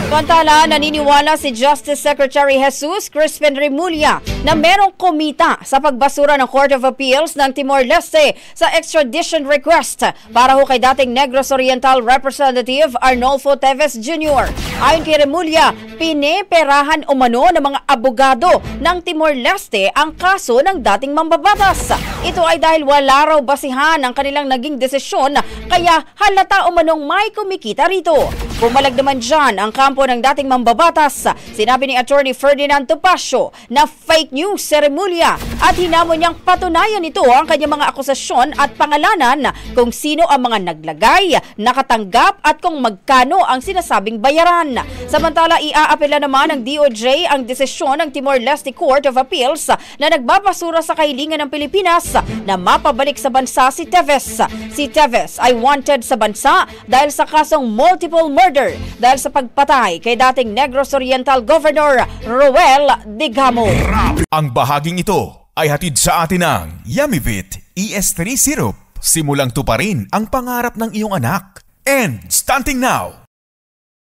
Samantala, naniniwala si Justice Secretary Jesus Crispin Remulla na merong komita sa pagbasura ng Court of Appeals ng Timor-Leste sa extradition request para ho kay dating Negros Oriental Representative Arnolfo Teves Jr. Ayon kay Remulla, pineperahan umano ng mga abogado ng Timor-Leste ang kaso ng dating mambabatas. Ito ay dahil wala raw basihan ang kanilang naging desisyon kaya halata umanong may kumikita rito. Bumalag naman dyan ang kampo ng dating mambabatas. Sinabi ni Attorney Ferdinand Topacio na fake news si Remulla at hinamon niyang patunayan nito ang kanyang mga akusasyon at pangalanan kung sino ang mga naglagay, nakatanggap at kung magkano ang sinasabing bayaran. Samantala, iaapela naman ng DOJ ang desisyon ng Timor-Leste Court of Appeals na nagbabasura sa kahilingan ng Pilipinas na mapabalik sa bansa si Teves. Si Teves ay wanted sa bansa dahil sa kasong multiple murder dahil sa pagpatay kay dating Negros Oriental Governor Roel Digamo. Ang bahaging ito ay hatid sa atin ng Yummy-Vit ES3 Syrup. Simulang tuparin ang pangarap ng iyong anak. And stunting now!